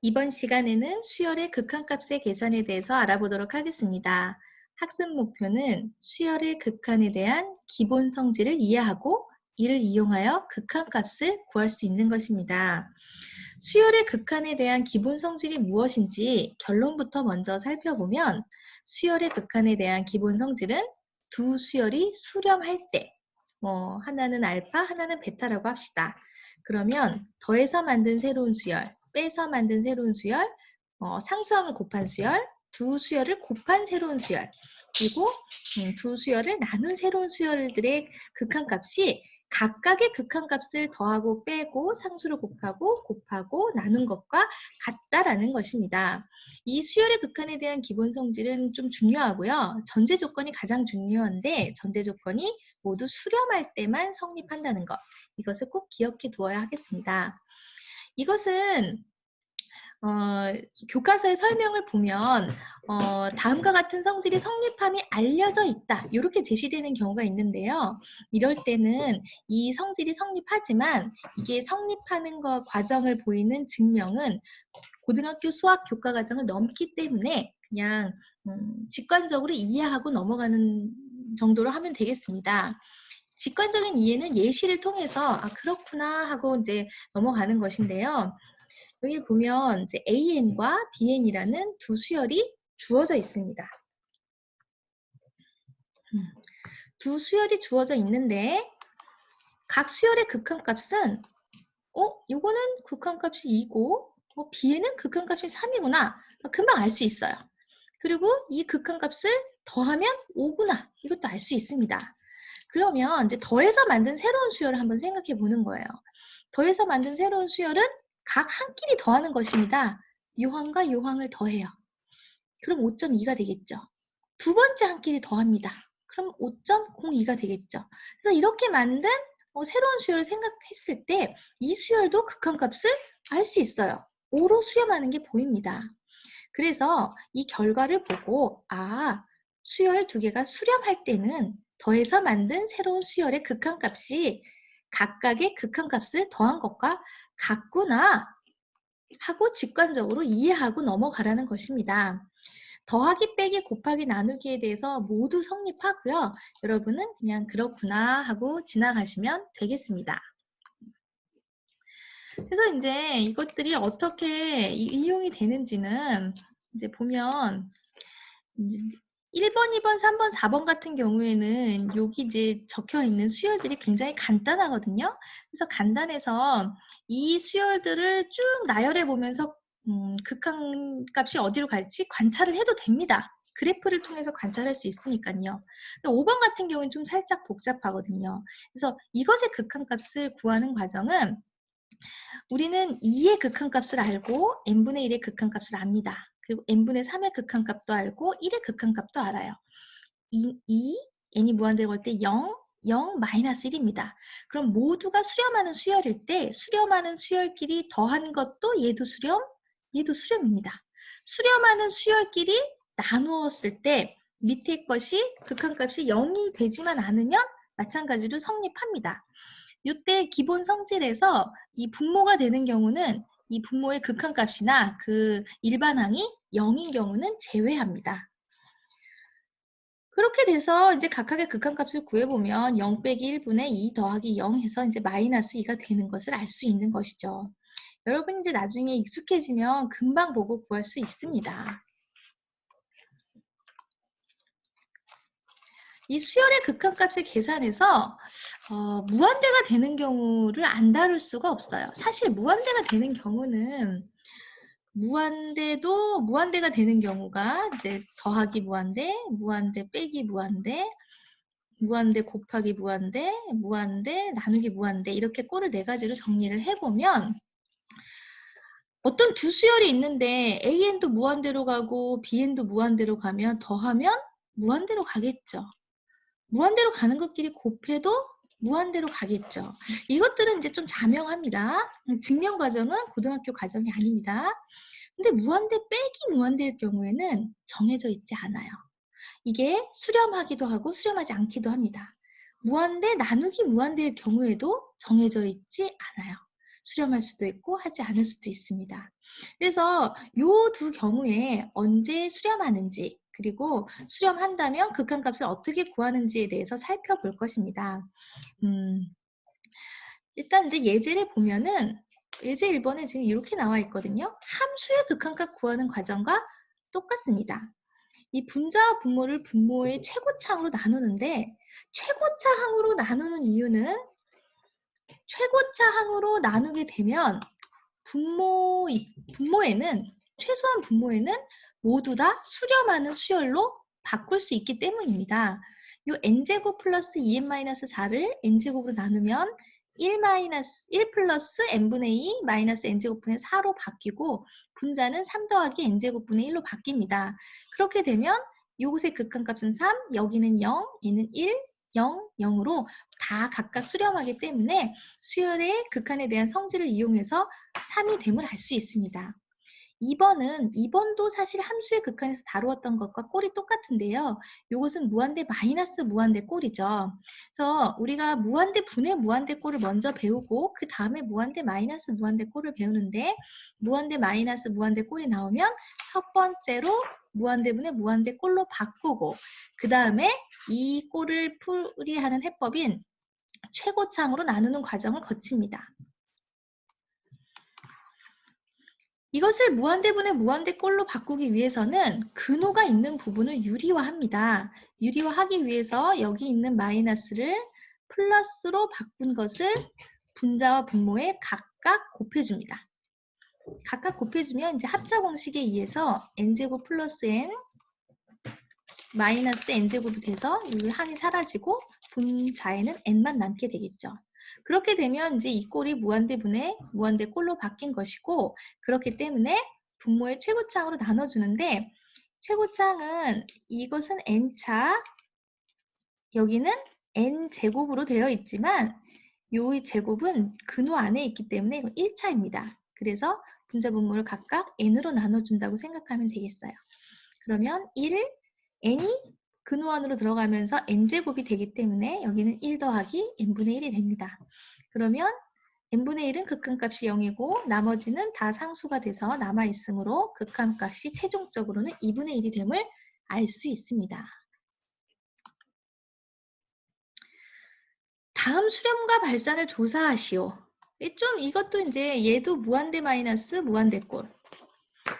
이번 시간에는 수열의 극한값의 계산에 대해서 알아보도록 하겠습니다. 학습 목표는 수열의 극한에 대한 기본 성질을 이해하고 이를 이용하여 극한값을 구할 수 있는 것입니다. 수열의 극한에 대한 기본 성질이 무엇인지 결론부터 먼저 살펴보면 수열의 극한에 대한 기본 성질은 두 수열이 수렴할 때 하나는 알파, 하나는 베타라고 합시다. 그러면 더해서 만든 새로운 수열, 빼서 만든 새로운 수열, 상수함을 곱한 수열, 두 수열을 곱한 새로운 수열, 그리고 두 수열을 나눈 새로운 수열들의 극한값이 각각의 극한값을 더하고 빼고 상수를 곱하고 나눈 것과 같다라는 것입니다. 이 수열의 극한에 대한 기본 성질은 좀 중요하고요. 전제 조건이 가장 중요한데 전제 조건이 모두 수렴할 때만 성립한다는 것. 이것을 꼭 기억해 두어야 하겠습니다. 이것은 교과서의 설명을 보면 다음과 같은 성질이 성립함이 알려져 있다. 이렇게 제시되는 경우가 있는데요. 이럴 때는 이 성질이 성립하지만 이게 성립하는 것 과정을 보이는 증명은 고등학교 수학 교과 과정을 넘기 때문에 그냥 직관적으로 이해하고 넘어가는 정도로 하면 되겠습니다. 직관적인 이해는 예시를 통해서 그렇구나 하고 이제 넘어가는 것인데요. 여기 보면 이제 AN과 BN이라는 두 수열이 주어져 있습니다. 두 수열이 주어져 있는데 각 수열의 극한값은 요거는 극한값이 2고 B에는 극한값이 3이구나. 금방 알 수 있어요. 그리고 이 극한값을 더하면 5구나. 이것도 알 수 있습니다. 그러면 이제 더해서 만든 새로운 수열을 한번 생각해 보는 거예요. 더해서 만든 새로운 수열은 각 한 끼리 더하는 것입니다. 요항과 요항을 더해요. 그럼 5.2가 되겠죠. 두 번째 한 끼리 더합니다. 그럼 5.02가 되겠죠. 그래서 이렇게 만든 새로운 수열을 생각했을 때 이 수열도 극한값을 알 수 있어요. 5로 수렴하는 게 보입니다. 그래서 이 결과를 보고 수열 두 개가 수렴할 때는 더해서 만든 새로운 수열의 극한값이 각각의 극한값을 더한 것과 같구나 하고 직관적으로 이해하고 넘어가라는 것입니다. 더하기, 빼기, 곱하기, 나누기에 대해서 모두 성립하고요. 여러분은 그냥 그렇구나 하고 지나가시면 되겠습니다. 그래서 이제 이것들이 어떻게 이용이 되는지는 이제 보면 1번, 2번, 3번, 4번 같은 경우에는 여기 이제 적혀 있는 수열들이 굉장히 간단하거든요. 그래서 간단해서 이 수열들을 쭉 나열해 보면서 극한값이 어디로 갈지 관찰을 해도 됩니다. 그래프를 통해서 관찰할 수 있으니까요. 5번 같은 경우는 좀 살짝 복잡하거든요. 그래서 이것의 극한값을 구하는 과정은 우리는 2의 극한값을 알고 n분의 1의 극한값을 압니다. 그리고 n분의 3의 극한값도 알고 1의 극한값도 알아요. 2, n이 무한대로 갈 때 0, 0, 마이너스 1입니다. 그럼 모두가 수렴하는 수열일 때 수렴하는 수열끼리 더한 것도 얘도 수렴, 얘도 수렴입니다. 수렴하는 수열끼리 나누었을 때 밑에 것이 극한값이 0이 되지만 않으면 마찬가지로 성립합니다. 이때 기본 성질에서 이 분모가 되는 경우는 이 분모의 극한값이나 그 일반항이 0인 경우는 제외합니다. 그렇게 돼서 이제 각각의 극한값을 구해보면 0 빼기 1분의 2 더하기 0 해서 이제 마이너스 2가 되는 것을 알 수 있는 것이죠. 여러분 이제 나중에 익숙해지면 금방 보고 구할 수 있습니다. 이 수열의 극한값을 계산해서 무한대가 되는 경우를 안 다룰 수가 없어요. 사실 무한대가 되는 경우는 무한대가 되는 경우가 이제 더하기 무한대, 무한대 빼기 무한대, 무한대 곱하기 무한대, 무한대 나누기 무한대 이렇게 꼴을 4가지로 정리를 해보면 어떤 두 수열이 있는데 AN도 무한대로 가고 BN도 무한대로 가면 더하면 무한대로 가겠죠. 무한대로 가는 것끼리 곱해도 무한대로 가겠죠. 이것들은 이제 좀 자명합니다. 증명 과정은 고등학교 과정이 아닙니다. 근데 무한대 빼기 무한대일 경우에는 정해져 있지 않아요. 이게 수렴하기도 하고 수렴하지 않기도 합니다. 무한대 나누기 무한대일 경우에도 정해져 있지 않아요. 수렴할 수도 있고 하지 않을 수도 있습니다. 그래서 요 두 경우에 언제 수렴하는지 그리고 수렴한다면 극한값을 어떻게 구하는지에 대해서 살펴볼 것입니다. 일단 이제 예제를 보면은 예제 1번에 지금 이렇게 나와 있거든요. 함수의 극한값 구하는 과정과 똑같습니다. 이 분자와 분모를 분모의 최고차항으로 나누는데 최고차항으로 나누는 이유는 최고차항으로 나누게 되면 분모에는 최소한 분모에는 모두 다 수렴하는 수열로 바꿀 수 있기 때문입니다. 요 n제곱 플러스 2n-4를 n제곱으로 나누면 1 플러스 n분의 2 마이너스 n제곱분의 4로 바뀌고 분자는 3 더하기 n제곱분의 1로 바뀝니다. 그렇게 되면 요것의 극한값은 3, 여기는 0, 얘는 1, 0, 0으로 다 각각 수렴하기 때문에 수열의 극한에 대한 성질을 이용해서 3이 됨을 알 수 있습니다. 2번도 사실 함수의 극한에서 다루었던 것과 꼴이 똑같은데요. 이것은 무한대 마이너스 무한대 꼴이죠. 그래서 우리가 무한대 분의 무한대 꼴을 먼저 배우고 그 다음에 무한대 마이너스 무한대 꼴을 배우는데 무한대 마이너스 무한대 꼴이 나오면 첫 번째로 무한대 분의 무한대 꼴로 바꾸고 그 다음에 이 꼴을 풀이하는 해법인 최고차항으로 나누는 과정을 거칩니다. 이것을 무한대분의 무한대꼴로 바꾸기 위해서는 근호가 있는 부분을 유리화합니다. 유리화하기 위해서 여기 있는 마이너스를 플러스로 바꾼 것을 분자와 분모에 각각 곱해줍니다. 각각 곱해주면 이제 합차 공식에 의해서 n제곱 플러스 n 마이너스 n제곱이 돼서 이 항이 사라지고 분자에는 n만 남게 되겠죠. 그렇게 되면 이제 이 꼴이 무한대분의 무한대꼴로 바뀐 것이고 그렇기 때문에 분모의 최고차항으로 나눠주는데 최고차항은 이것은 n차 여기는 n제곱으로 되어 있지만 이 제곱은 근호 안에 있기 때문에 이건 1차입니다. 그래서 분자 분모를 각각 n으로 나눠준다고 생각하면 되겠어요. 그러면 1, n이 근호 안으로 들어가면서 n제곱이 되기 때문에 여기는 1 더하기 n분의 1이 됩니다. 그러면 n분의 1은 극한값이 0이고 나머지는 다 상수가 돼서 남아있으므로 극한값이 최종적으로는 2분의 1이 됨을 알 수 있습니다. 다음 수렴과 발산을 조사하시오. 이것도 이제 얘도 무한대 마이너스 무한대 꼴.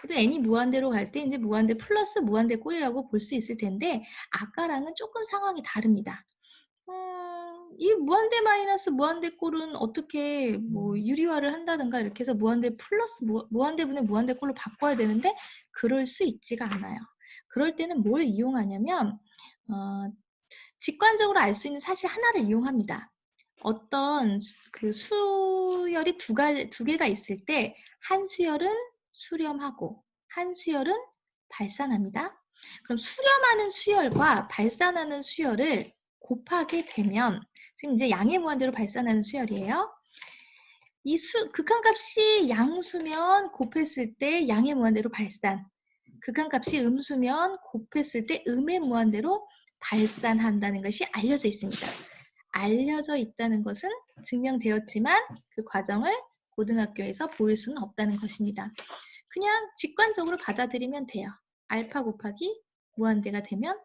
그래도 n이 무한대로 갈 때 이제 무한대 플러스 무한대 꼴이라고 볼 수 있을 텐데 아까랑은 조금 상황이 다릅니다. 이 무한대 마이너스 무한대 꼴은 어떻게 뭐 유리화를 한다든가 이렇게 해서 무한대 플러스 무한대분의 무한대 꼴로 바꿔야 되는데 그럴 수 있지가 않아요. 그럴 때는 뭘 이용하냐면 직관적으로 알 수 있는 사실 하나를 이용합니다. 어떤 그 수열이 두 개가 있을 때 한 수열은 수렴하고 한 수열은 발산합니다. 그럼 수렴하는 수열과 발산하는 수열을 곱하게 되면 지금 이제 양의 무한대로 발산하는 수열이에요. 이 극한값이 양수면 곱했을 때 양의 무한대로 발산, 극한값이 음수면 곱했을 때 음의 무한대로 발산한다는 것이 알려져 있습니다. 알려져 있다는 것은 증명되었지만 그 과정을 고등학교에서 보일 수는 없다는 것입니다. 그냥 직관적으로 받아들이면 돼요. 알파 곱하기 무한대가 되면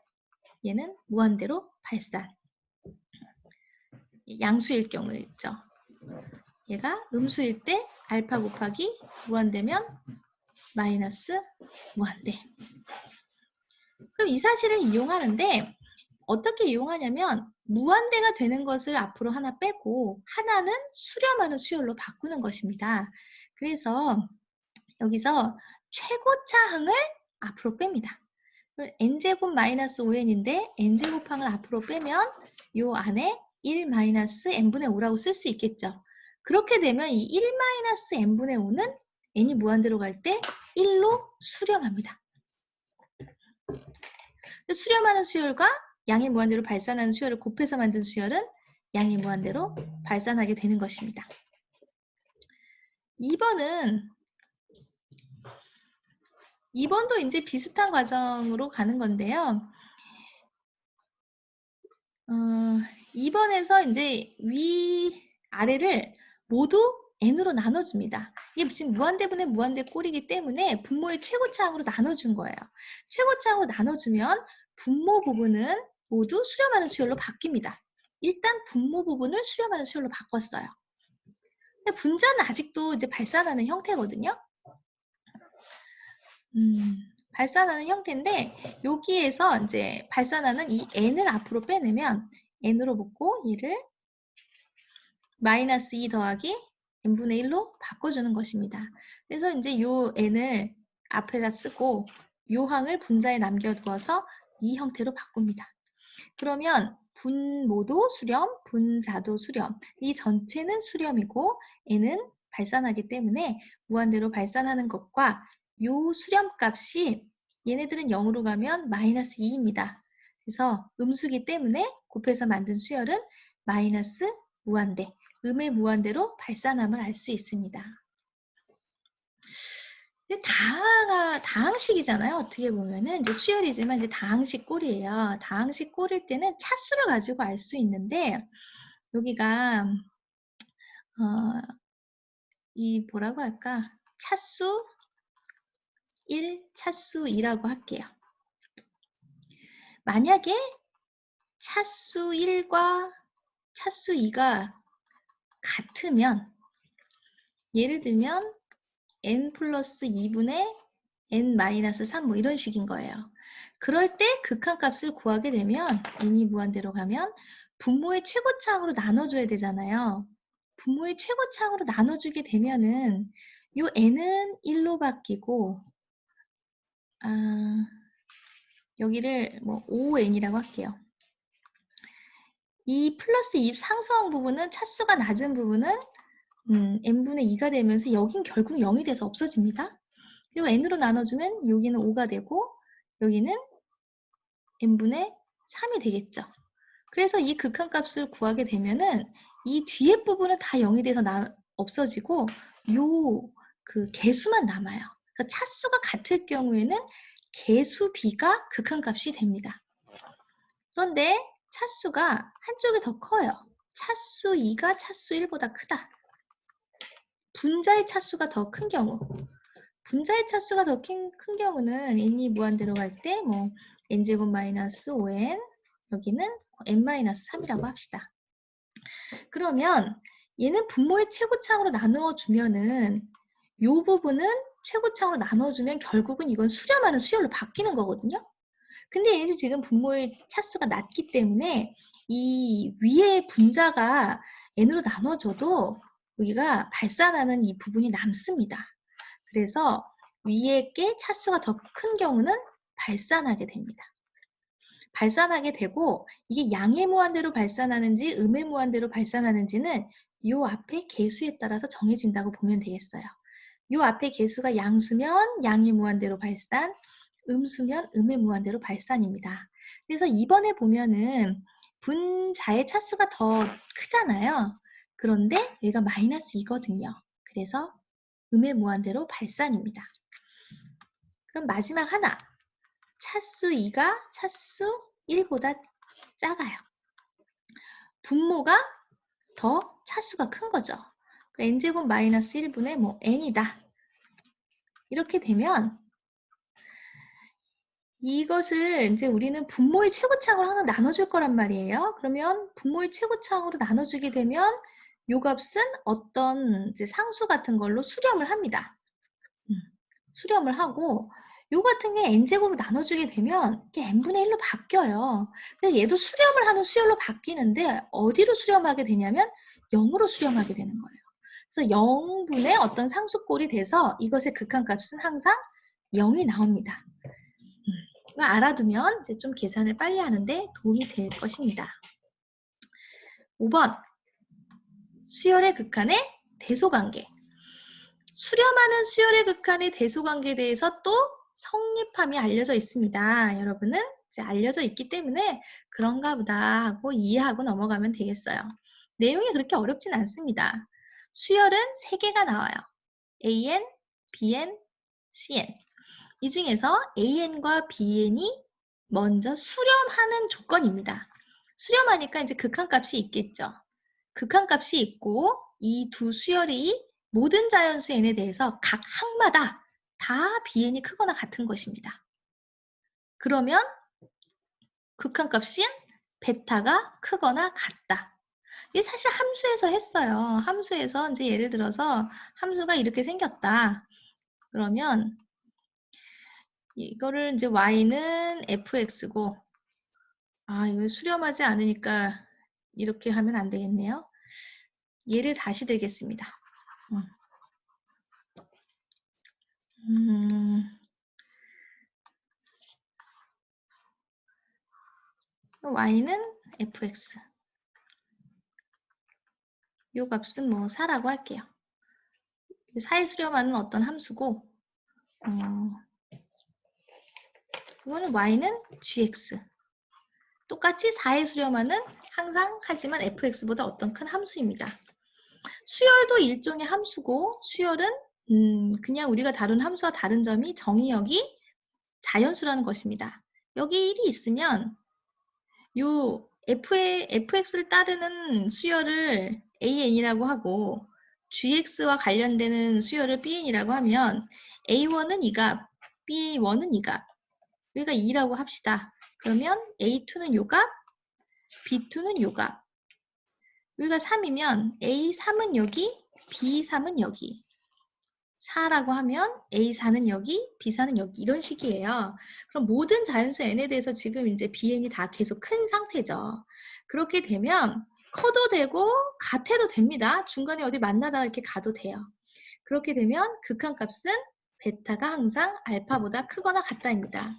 얘는 무한대로 발산. 양수일 경우였죠. 얘가 음수일 때 알파 곱하기 무한대면 마이너스 무한대. 그럼 이 사실을 이용하는데 어떻게 이용하냐면 무한대가 되는 것을 앞으로 하나 빼고 하나는 수렴하는 수열로 바꾸는 것입니다. 그래서 여기서 최고차항을 앞으로 빼니다. n제곱 마이너스 5n인데 n제곱항을 앞으로 빼면 요 안에 1 마이너스 n분의 5라고 쓸 수 있겠죠. 그렇게 되면 이 1 마이너스 n분의 5는 n이 무한대로 갈 때 1로 수렴합니다. 수렴하는 수열과 양의 무한대로 발산하는 수열을 곱해서 만든 수열은 양의 무한대로 발산하게 되는 것입니다. 2번도 이제 비슷한 과정으로 가는 건데요. 2번에서 이제 위 아래를 모두 n으로 나눠줍니다. 이게 지금 무한대분의 무한대 꼴이기 때문에 분모의 최고차항으로 나눠준 거예요. 최고차항으로 나눠주면 분모 부분은 모두 수렴하는 수열로 바뀝니다. 일단 분모 부분을 수렴하는 수열로 바꿨어요. 근데 분자는 아직도 이제 발산하는 형태거든요. 발산하는 형태인데 여기에서 이제 발산하는 이 n을 앞으로 빼내면 n으로 묶고 얘를 마이너스 2 더하기 n분의 1로 바꿔주는 것입니다. 그래서 이제 요 n을 앞에다 쓰고 요 항을 분자에 남겨두어서 이 형태로 바꿉니다. 그러면 분모도 수렴, 분자도 수렴. 이 전체는 수렴이고 n은 발산하기 때문에 무한대로 발산하는 것과 요 수렴 값이 얘네들은 0으로 가면 마이너스 2입니다. 그래서 음수기 때문에 곱해서 만든 수열은 마이너스 무한대, 음의 무한대로 발산함을 알 수 있습니다. 다항식이잖아요. 어떻게 보면은 이제 수열이지만 이제 다항식 꼴이에요. 다항식 꼴일 때는 차수를 가지고 알 수 있는데 여기가 이 뭐라고 할까? 차수 1, 차수 2라고 할게요. 만약에 차수 1과 차수 2가 같으면 예를 들면 n 플러스 2분의 n 마이너스 3 뭐 이런 식인 거예요. 그럴 때 극한값을 구하게 되면 n이 무한대로 가면 분모의 최고차항으로 나눠줘야 되잖아요. 분모의 최고차항으로 나눠주게 되면은 요 n은 1로 바뀌고 여기를 뭐 5n이라고 할게요. 이 플러스 2 상수항 부분은 차수가 낮은 부분은 n분의 2가 되면서 여긴 결국 0이 돼서 없어집니다. 그리고 n으로 나눠주면 여기는 5가 되고 여기는 n분의 3이 되겠죠. 그래서 이 극한값을 구하게 되면은 이 뒤에 부분은 다 0이 돼서 없어지고 요 그 개수만 남아요. 그러니까 차수가 같을 경우에는 개수 b가 극한값이 됩니다. 그런데 차수가 한쪽이 더 커요. 차수 2가 차수 1보다 크다. 분자의 차수가 더 큰 경우. 분자의 차수가 더 큰 경우는 n이 무한대로 갈 때 뭐 n제곱 마이너스 5n 여기는 n 마이너스 3이라고 합시다. 그러면 얘는 분모의 최고차항으로 나누어 주면은 요 부분은 최고차항으로 나눠주면 결국은 이건 수렴하는 수열로 바뀌는 거거든요. 근데 얘는 지금 분모의 차수가 낮기 때문에 이 위에 분자가 n으로 나눠져도 여기가 발산하는 이 부분이 남습니다. 그래서 위에 게 차수가 더 큰 경우는 발산하게 됩니다. 발산하게 되고 이게 양의 무한대로 발산하는지 음의 무한대로 발산하는지는 요 앞에 개수에 따라서 정해진다고 보면 되겠어요. 요 앞에 개수가 양수면 양의 무한대로 발산, 음수면 음의 무한대로 발산입니다. 그래서 이번에 보면은 분자의 차수가 더 크잖아요. 그런데 얘가 마이너스 2거든요. 그래서 음의 무한대로 발산입니다. 그럼 마지막 하나. 차수 2가 차수 1보다 작아요. 분모가 더 차수가 큰 거죠. n제곱 마이너스 1분의 뭐 n이다. 이렇게 되면 이것을 이제 우리는 분모의 최고차항으로 항상 나눠줄 거란 말이에요. 그러면 분모의 최고차항으로 나눠주게 되면 요 값은 어떤 이제 상수 같은 걸로 수렴을 합니다. 수렴을 하고 요 같은 게 n제곱으로 나눠주게 되면 이게 n분의 1로 바뀌어요. 그래서 얘도 수렴을 하는 수열로 바뀌는데 어디로 수렴하게 되냐면 0으로 수렴하게 되는 거예요. 그래서 0분의 어떤 상수꼴이 돼서 이것의 극한값은 항상 0이 나옵니다. 이거 알아두면 이제 좀 계산을 빨리 하는데 도움이 될 것입니다. 5번 수열의 극한의 대소관계. 수렴하는 수열의 극한의 대소관계에 대해서 또 성립함이 알려져 있습니다. 여러분은 이제 알려져 있기 때문에 그런가 보다 하고 이해하고 넘어가면 되겠어요. 내용이 그렇게 어렵진 않습니다. 수열은 3개가 나와요. AN, BN, CN. 이 중에서 AN과 BN이 먼저 수렴하는 조건입니다. 수렴하니까 이제 극한값이 있겠죠. 극한값이 있고 이 두 수열이 모든 자연수 n에 대해서 각 항마다 다 bn이 크거나 같은 것입니다. 그러면 극한값인 베타가 크거나 같다. 이게 사실 함수에서 했어요. 함수에서 이제 예를 들어서 함수가 이렇게 생겼다. 그러면 이거를 이제 y는 fx고, 이거 수렴하지 않으니까 이렇게 하면 안 되겠네요. 예를 다시 들겠습니다. y는 fx. 요 값은 뭐 4라고 할게요. 4에 수렴하는 어떤 함수고, 이거는 y는 gx. 똑같이 4에 수렴하는 항상 하지만 fx보다 어떤 큰 함수입니다. 수열도 일종의 함수고, 수열은 그냥 우리가 다룬 함수와 다른 점이 정의역이 자연수라는 것입니다. 여기 1이 있으면 요 fx를 따르는 수열을 an이라고 하고 gx와 관련되는 수열을 bn이라고 하면 a1은 이 값, b1은 이 값, 여기가 2라고 합시다. 그러면 a2는 요 값, b2는 요 값. 여기가 3이면 a3은 여기, b3은 여기. 4라고 하면 A4는 여기, B4는 여기 이런 식이에요. 그럼 모든 자연수 n에 대해서 지금 이제 bn이 다 계속 큰 상태죠. 그렇게 되면 커도 되고 같아도 됩니다. 중간에 어디 만나다가 이렇게 가도 돼요. 그렇게 되면 극한값은 베타가 항상 알파보다 크거나 같다입니다.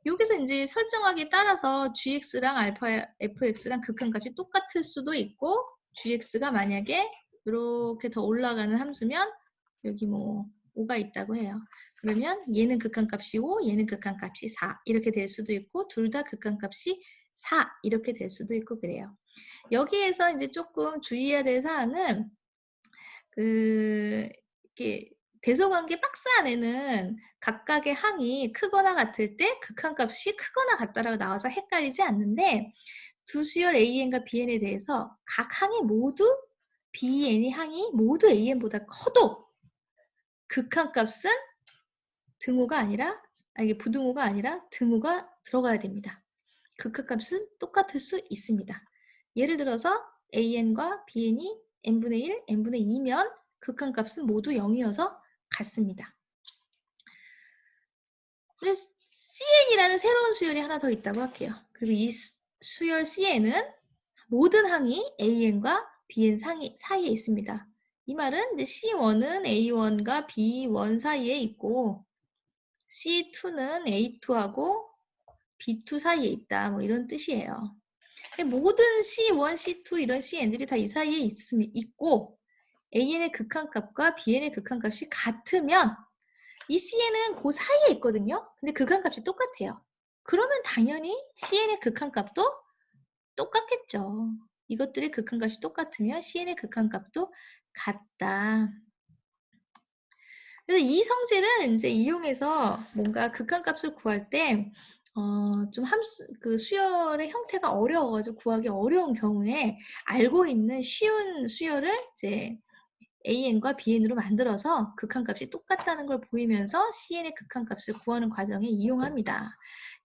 여기서 이제 설정하기에 따라서 gx랑 알파 fx랑 극한값이 똑같을 수도 있고 gx가 만약에 이렇게 더 올라가는 함수면 여기 뭐 5가 있다고 해요. 그러면 얘는 극한값이 5, 얘는 극한값이 4 이렇게 될 수도 있고 둘 다 극한값이 4 이렇게 될 수도 있고 그래요. 여기에서 이제 조금 주의해야 될 사항은 이렇게 대소관계 박스 안에는 각각의 항이 크거나 같을 때 극한값이 크거나 같다라고 나와서 헷갈리지 않는데 두 수열 AN과 BN에 대해서 각 항이 모두 BN이 항이 모두 AN보다 커도 극한값은 등호가 아니라 이게 부등호가 아니라 등호가 들어가야 됩니다. 극한값은 똑같을 수 있습니다. 예를 들어서 AN과 BN이 n분의 1, n분의 2면 극한값은 모두 0이어서 같습니다. CN이라는 새로운 수열이 하나 더 있다고 할게요. 그리고 이 수열 CN은 모든 항이 AN과 BN 사이에 있습니다. 이 말은 이제 C1은 A1과 B1 사이에 있고 C2는 A2하고 B2 사이에 있다. 뭐 이런 뜻이에요. 모든 C1, C2 이런 CN들이 다 이 사이에 있고 AN의 극한값과 BN의 극한값이 같으면 이 CN은 그 사이에 있거든요. 근데 극한값이 똑같아요. 그러면 당연히 CN의 극한값도 똑같겠죠. 이것들의 극한값이 똑같으면 CN의 극한값도 같다. 그래서 이 성질을 이제 이용해서 뭔가 극한값을 구할 때 좀 수열의 형태가 어려워가지고 구하기 어려운 경우에 알고 있는 쉬운 수열을 이제 AN과 BN으로 만들어서 극한값이 똑같다는 걸 보이면서 CN의 극한값을 구하는 과정에 이용합니다.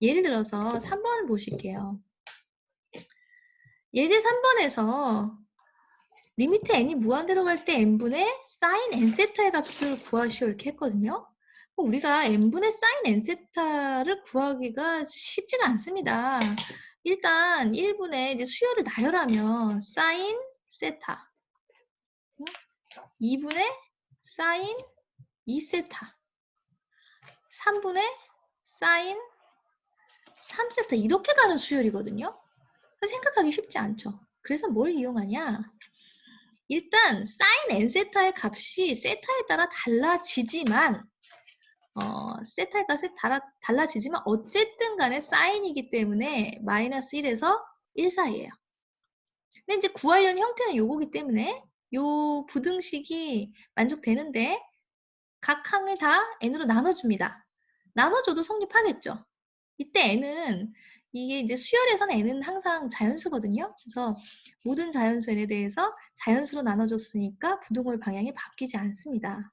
예를 들어서 3번을 보실게요. 예제 3번에서 리미트 n이 무한대로 갈 때 n분의 sin n세타의 값을 구하시오 이렇게 했거든요. 우리가 n분의 sin n세타를 구하기가 쉽지가 않습니다. 일단 1분의 이제 수열을 나열하면 sin 세타 2분의 sin 2세타 3분의 sin 3세타 이렇게 가는 수열이거든요. 생각하기 쉽지 않죠. 그래서 뭘 이용하냐? 일단 sin n세타의 값이 세타에 따라 달라지지만 세타의 값이 달라지지만 어쨌든 간에 사인이기 때문에 마이너스 1에서 1 사이에요. 근데 이제 구하려는 형태는 요거기 때문에 요 부등식이 만족되는데 각 항을 다 n으로 나눠줍니다. 나눠줘도 성립하겠죠. 이때 n은 이게 이제 수열에서는 n은 항상 자연수거든요. 그래서 모든 자연수 n에 대해서 자연수로 나눠줬으니까 부등호의 방향이 바뀌지 않습니다.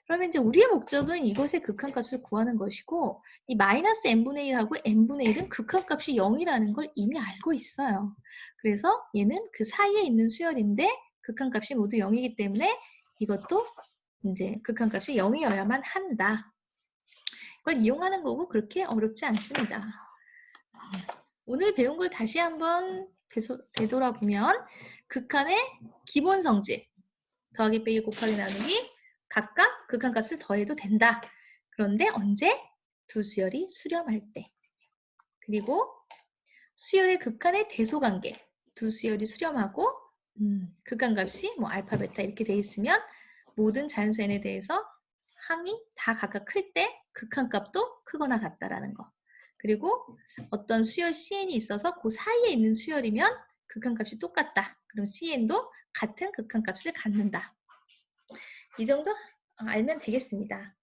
그러면 이제 우리의 목적은 이것의 극한값을 구하는 것이고, 이 마이너스 n분의 1하고 n분의 1은 극한값이 0이라는 걸 이미 알고 있어요. 그래서 얘는 그 사이에 있는 수열인데 극한값이 모두 0이기 때문에 이것도 이제 극한값이 0이어야만 한다. 그걸 이용하는 거고 그렇게 어렵지 않습니다. 오늘 배운 걸 다시 한번 되돌아보면 극한의 기본 성질, 더하기 빼기 곱하기 나누기, 각각 극한값을 더해도 된다. 그런데 언제? 두 수열이 수렴할 때. 그리고 수열의 극한의 대소관계, 두 수열이 수렴하고 극한값이 뭐 알파, 베타 이렇게 돼 있으면 모든 자연수 n에 대해서 항이 다 각각 클 때 극한값도 크거나 같다라는 거. 그리고 어떤 수열 CN이 있어서 그 사이에 있는 수열이면 극한값이 똑같다. 그럼 CN도 같은 극한값을 갖는다. 이 정도 알면 되겠습니다.